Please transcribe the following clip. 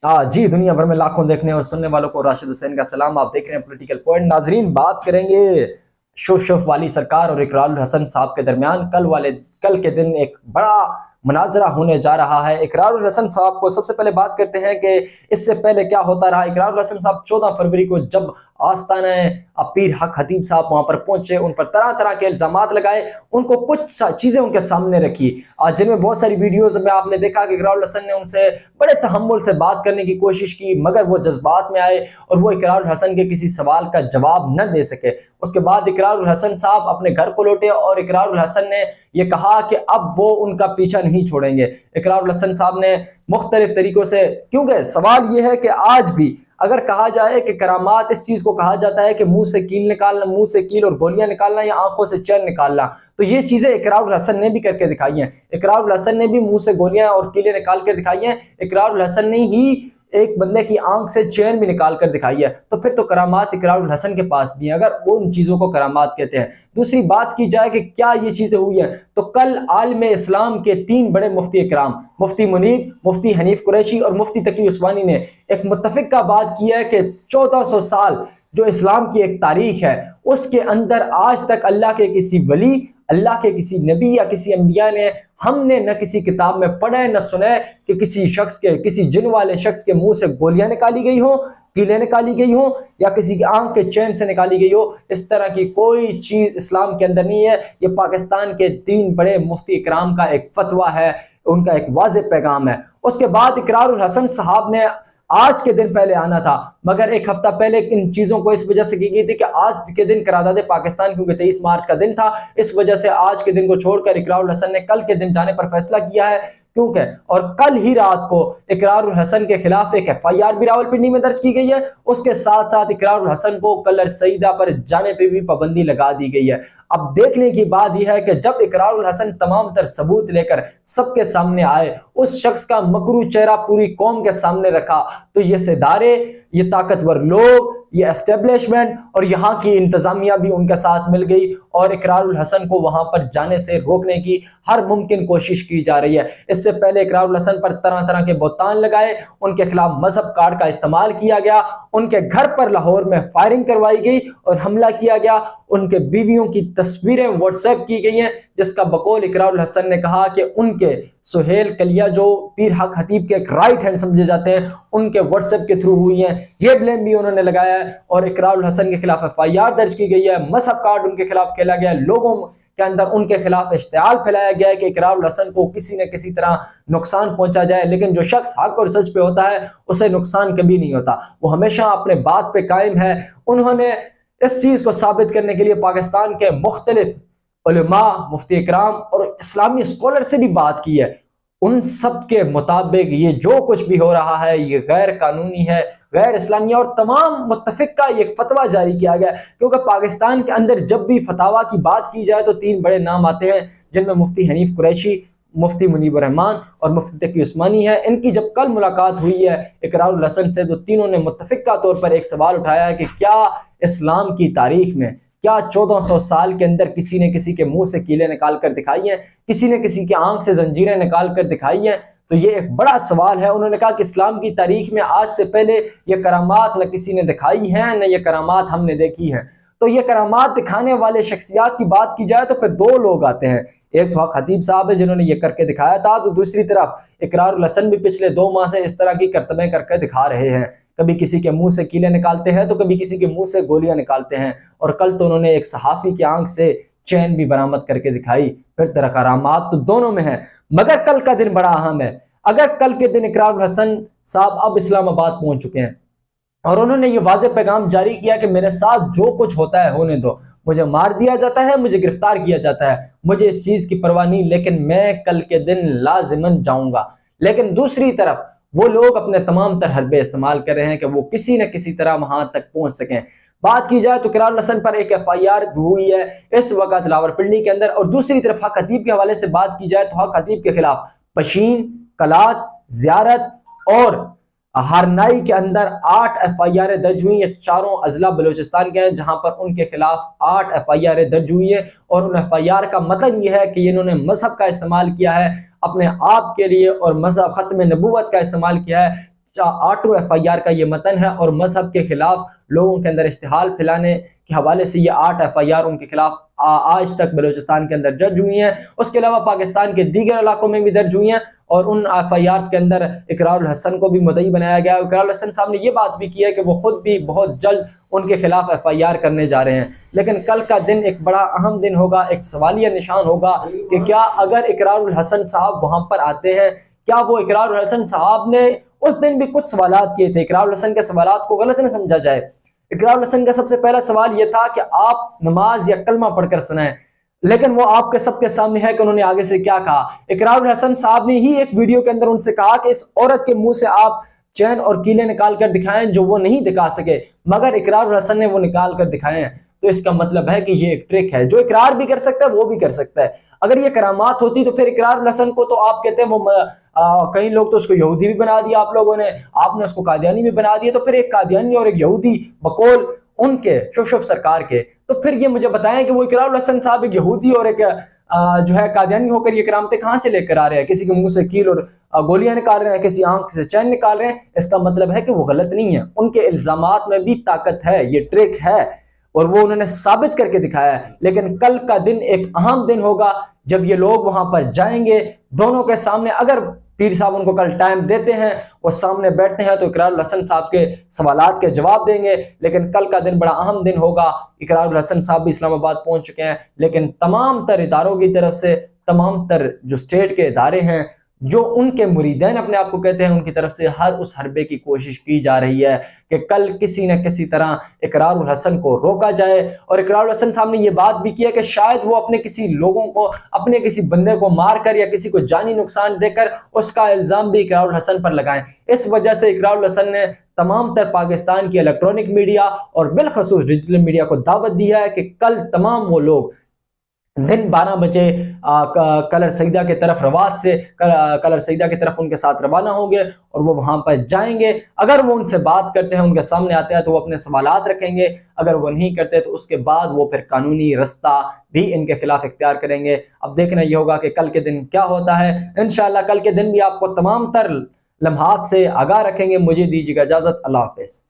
جی، دنیا بھر میں لاکھوں دیکھنے اور سننے والوں کو راشد حسین کا سلام۔ آپ دیکھ رہے ہیں پولیٹیکل پوائنٹ۔ ناظرین، بات کریں گے شوف والی سرکار اور اقرار الحسن صاحب کے درمیان کل کے دن ایک بڑا مناظرہ ہونے جا رہا ہے۔ اقرار الحسن صاحب کو سب سے پہلے بات کرتے ہیں کہ اس سے پہلے کیا ہوتا رہا۔ اقرار الحسن صاحب 14 فروری کو جب آستانہ پیر حق خطیب صاحب وہاں پر پہنچے، ان پر طرح طرح کے الزامات لگائے، ان کو کچھ چیزیں ان کے سامنے رکھی، جن میں بہت ساری ویڈیوز میں آپ نے دیکھا کہ اقرار الحسن نے ان سے بڑے تحمل سے بات کرنے کی کوشش کی، مگر وہ جذبات میں آئے اور وہ اقرار الحسن کے کسی سوال کا جواب نہ دے سکے۔ اس کے بعد اقرار الحسن صاحب اپنے گھر کو لوٹے اور اقرار الحسن نے یہ کہا کہ اب وہ ان کا پیچھا نہیں چھوڑیں گے۔ اقرار الحسن صاحب نے مختلف طریقوں سے، کیونکہ سوال یہ ہے کہ آج بھی اگر کہا جائے کہ کرامات، اس چیز کو کہا جاتا ہے کہ منہ سے کیل نکالنا، منہ سے کیل اور گولیاں نکالنا یا آنکھوں سے چین نکالنا، تو یہ چیزیں اقرار الحسن نے بھی کر کے دکھائی ہیں۔ اقرار الحسن نے بھی منہ سے گولیاں اور کیلیں نکال کے دکھائی ہیں۔ اقرار الحسن نے ہی ایک بندے کی آنکھ سے چین بھی نکال کر دکھائی ہے، تو پھر تو کرامات اقرار الحسن کے پاس بھی ہیں، اگر وہ ان چیزوں کو کرامات کہتے ہیں۔ دوسری بات کی جائے کہ کیا یہ چیزیں ہوئی ہیں، تو کل عالم اسلام کے 3 بڑے مفتی اکرام، مفتی منیب، مفتی حنیف قریشی اور مفتی تقی عثمانی نے ایک متفقہ بات کی ہے کہ 1400 سال جو اسلام کی ایک تاریخ ہے، اس کے اندر آج تک اللہ کے کسی ولی، اللہ کے کسی نبی یا کسی انبیاء نے، ہم نے نہ کسی کتاب میں پڑھا ہے نہ سنا ہے کہ کسی جن والے شخص کے منہ سے گولیاں نکالی گئی ہوں، کیلیں نکالی گئی ہوں، یا کسی کی آنکھ کے چین سے نکالی گئی ہو۔ اس طرح کی کوئی چیز اسلام کے اندر نہیں ہے۔ یہ پاکستان کے 3 بڑے مفتی اکرام کا ایک فتویٰ ہے، ان کا ایک واضح پیغام ہے۔ اس کے بعد اقرار الحسن صاحب نے آج کے دن پہلے آنا تھا، مگر ایک ہفتہ پہلے ان چیزوں کو اس وجہ سے کی گئی تھی کہ آج کے دن قرارداد پاکستان، کیونکہ 23 مارچ کا دن تھا، اس وجہ سے آج کے دن کو چھوڑ کر اقرار الحسن نے کل کے دن جانے پر فیصلہ کیا ہے، کیونکہ اور کل ہی رات کو اقرار الحسن کے خلاف ایک FIR بھی راولپنڈی میں درج کی گئی ہے۔ اس کے ساتھ ساتھ اقرار الحسن کو کلر سیدہ پر جانے پہ بھی پابندی لگا دی گئی ہے۔ اب دیکھنے کی بات یہ ہے کہ جب اقرار الحسن تمام تر ثبوت لے کر سب کے سامنے آئے، اس شخص کا مکروہ چہرہ پوری قوم کے سامنے رکھا، تو یہ ادارے، یہ طاقتور لوگ، یہ اسٹیبلشمنٹ اور یہاں کی انتظامیہ بھی ان کے ساتھ مل گئی اور اقرار الحسن کو وہاں پر جانے سے روکنے کی ہر ممکن کوشش کی جا رہی ہے۔ اس سے پہلے اقرار الحسن پر طرح طرح کے بہتان لگائے، ان کے خلاف مذہب کارڈ کا استعمال کیا گیا، ان کے گھر پر لاہور میں فائرنگ کروائی گئی اور حملہ کیا گیا، ان کے بیویوں کی تصویریں واٹس ایپ کی گئی ہیں، جس کا بقول اقرار الحسن نے کہا کہ ان کے سہیل کلیا جو پیر حق خطیب کے ایک رائٹ ہینڈ سمجھے جاتے ہیں، ان کے واٹس ایپ کے تھرو ہوئی ہیں۔ یہ بلیم بھی انہوں نے لگایا ہے اور اقرار الحسن کے خلاف FIR درج کی گئی ہے، مذہب کارڈ ان کے خلاف کھیلا گیا ہے، لوگوں کے اندر ان کے خلاف اشتعال پھیلایا گیا ہے کہ اقرار الحسن کو کسی نہ کسی طرح نقصان پہنچا جائے، لیکن جو شخص حق اور سچ پہ ہوتا ہے اسے نقصان کبھی نہیں ہوتا، وہ ہمیشہ اپنے بات پہ قائم ہے۔ انہوں نے اس چیز کو ثابت کرنے کے لیے پاکستان کے مختلف علماء، مفتی اکرام اور اسلامی اسکالر سے بھی بات کی ہے۔ ان سب کے مطابق یہ جو کچھ بھی ہو رہا ہے یہ غیر قانونی ہے، غیر اسلامی، اور تمام متفقہ یہ فتویٰ جاری کیا گیا ہے، کیونکہ پاکستان کے اندر جب بھی فتاویٰ کی بات کی جائے تو 3 بڑے نام آتے ہیں، جن میں مفتی حنیف قریشی، مفتی منیب الرحمان اور مفتی تقی عثمانی ہے۔ ان کی جب کل ملاقات ہوئی ہے اقرار الحسن سے، تو تینوں نے متفقہ طور پر ایک سوال اٹھایا ہے کہ کیا اسلام کی تاریخ میں، کیا 1400 سال کے اندر کسی نے کسی کے منہ سے کیلیں نکال کر دکھائی ہیں، کسی نے کسی کی آنکھ سے زنجیریں نکال کر دکھائی ہیں؟ تو یہ ایک بڑا سوال ہے۔ انہوں نے کہا کہ اسلام کی تاریخ میں آج سے پہلے یہ کرامات نہ کسی نے دکھائی ہیں، نہ یہ کرامات ہم نے دیکھی ہیں۔ تو یہ کرامات دکھانے والے شخصیات کی بات کی جائے تو پھر 2 لوگ آتے ہیں، ایک تو خطیب صاحب ہے جنہوں نے یہ کر کے دکھایا تھا، تو دوسری طرف اقرار الحسن بھی پچھلے 2 ماہ سے اس طرح کی کرتبیں کر کے دکھا رہے ہیں، کبھی کسی کے منہ سے کیلیں نکالتے ہیں تو کبھی کسی کے منہ سے گولیاں نکالتے ہیں، اور کل تو انہوں نے ایک صحافی کی آنکھ سے چین بھی برآمد کر کے دکھائی۔ پھر طرح کرامات تو دونوں میں ہیں، مگر کل کا دن بڑا اہم ہے۔ اگر کل کے دن اقرار الحسن صاحب اب اسلام آباد پہنچ چکے ہیں اور انہوں نے یہ واضح پیغام جاری کیا کہ میرے ساتھ جو کچھ ہوتا ہے ہونے دو، مجھے مار دیا جاتا ہے، مجھے گرفتار کیا جاتا ہے، مجھے اس چیز کی پرواہ نہیں، لیکن میں کل کے دن لازماً جاؤں گا۔ لیکن دوسری طرف وہ لوگ اپنے تمام تر حربے استعمال کر رہے ہیں کہ وہ کسی نہ کسی طرح وہاں تک پہنچ سکیں۔ بات کی جائے تو اقرار الحسن پر ایک FIR ہوئی ہے اس وقت راولپنڈی کے اندر، اور دوسری طرف حق خطیب کے حوالے سے بات کی جائے تو حق خطیب کے خلاف پشین، کلات، زیارت اور ہارنائی کے اندر 8 FIR درج ہوئی ہیں۔ یہ چاروں اضلاع بلوچستان کے ہیں جہاں پر ان کے خلاف 8 FIR درج ہوئی ہے، اور ان FIR کا مطلب یہ ہے کہ انہوں نے مذہب کا استعمال کیا ہے اپنے آپ کے لیے، اور مذہب ختم نبوت کا استعمال کیا ہے۔ 8 FIR کا یہ متن ہے اور مذہب کے خلاف لوگوں کے اندر اشتعال پھیلانے کے حوالے سے یہ 8 FIR ان کے خلاف آج تک بلوچستان کے اندر درج ہوئی ہیں۔ اس کے علاوہ پاکستان کے دیگر علاقوں میں بھی درج ہوئی ہیں اور ان FIRs کے اندر اقرار الحسن کو بھی مدعی بنایا گیا ہے۔ اقرار الحسن صاحب نے یہ بات بھی کی ہے کہ وہ خود بھی بہت جلد ان کے خلاف FIR کرنے جا رہے ہیں، لیکن کل کا دن ایک بڑا اہم دن ہوگا، ایک سوالیہ نشان ہوگا کہ کیا اگر اقرار الحسن صاحب وہاں پر آتے ہیں، کیا وہ اقرار الحسن صاحب نے اس دن بھی کچھ سوالات کیے تھے، اقرار الحسن کے سوالات کو غلط نہ سمجھا جائے۔ اقرار الحسن کا سب سے پہلا سوال یہ تھا کہ آپ نماز یا کلمہ پڑھ کر سنائیں، لیکن وہ آپ کے سب کے سامنے ہے کہ انہوں نے آگے سے کیا کہا۔ اقرار الحسن صاحب نے ہی ایک ویڈیو کے اندر ان سے کہا کہ اس عورت کے منہ سے آپ چین اور کیلے نکال کر دکھائیں جو وہ نہیں دکھا سکے، مگر اقرار الحسن نے وہ نکال کر دکھائے ہیں۔ تو اس کا مطلب ہے کہ یہ ایک ٹرک ہے، جو اقرار بھی کر سکتا ہے وہ بھی کر سکتا ہے۔ اگر یہ کرامات ہوتی تو پھر اقرار الحسن کو تو آپ کہتے ہیں وہ کئی لوگ تو اس کو یہودی بھی بنا دیا آپ لوگوں نے، آپ نے اس کو قادیانی بھی بنا دیا، تو پھر ایک قادیانی اور ایک یہودی بقول ان کے شف سرکار کے، تو پھر یہ مجھے بتائیں کہ وہ اقرار الحسن صاحب ایک یہودی اور ایک جو ہے قادیانی ہو کر یہ کرامتیں کہاں سے لے کر آ رہے ہیں؟ کسی کے منہ سے کیل اور گولیاں نکال رہے ہیں، کسی آنکھ سے چین نکال رہے ہیں۔ اس کا مطلب ہے کہ وہ غلط نہیں ہے، ان کے الزامات میں بھی طاقت ہے، یہ ٹرک ہے اور وہ انہوں نے ثابت کر کے دکھایا ہے۔ لیکن کل کا دن ایک اہم دن ہوگا جب یہ لوگ وہاں پر جائیں گے دونوں کے سامنے، اگر پیر صاحب ان کو کل ٹائم دیتے ہیں وہ سامنے بیٹھتے ہیں تو اقرار الحسن صاحب کے سوالات کے جواب دیں گے۔ لیکن کل کا دن بڑا اہم دن ہوگا، اقرار الحسن صاحب بھی اسلام آباد پہنچ چکے ہیں، لیکن تمام تر اداروں کی طرف سے، تمام تر جو اسٹیٹ کے ادارے ہیں جو ان کے مریدین اپنے آپ کو کہتے ہیں، ان کی طرف سے ہر اس حربے کی کوشش کی جا رہی ہے کہ کل کسی نہ کسی طرح اقرار الحسن کو روکا جائے۔ اور اقرار الحسن صاحب نے یہ بات بھی کی ہے کہ شاید وہ اپنے کسی لوگوں کو، اپنے کسی بندے کو مار کر یا کسی کو جانی نقصان دے کر اس کا الزام بھی اقرار الحسن پر لگائیں۔ اس وجہ سے اقرار الحسن نے تمام تر پاکستان کی الیکٹرانک میڈیا اور بالخصوص ڈیجیٹل میڈیا کو دعوت دی ہے کہ کل تمام وہ لوگ دن 12 بجے کلر سیدہ کی طرف روات سے کلر سیدہ کی طرف ان کے ساتھ روانہ ہوں گے اور وہ وہاں پر جائیں گے۔ اگر وہ ان سے بات کرتے ہیں، ان کے سامنے آتے ہیں تو وہ اپنے سوالات رکھیں گے، اگر وہ نہیں کرتے تو اس کے بعد وہ پھر قانونی رستہ بھی ان کے خلاف اختیار کریں گے۔ اب دیکھنا یہ ہوگا کہ کل کے دن کیا ہوتا ہے۔ انشاءاللہ کل کے دن بھی آپ کو تمام تر لمحات سے آگاہ رکھیں گے۔ مجھے دیجیے گا اجازت، اللہ حافظ۔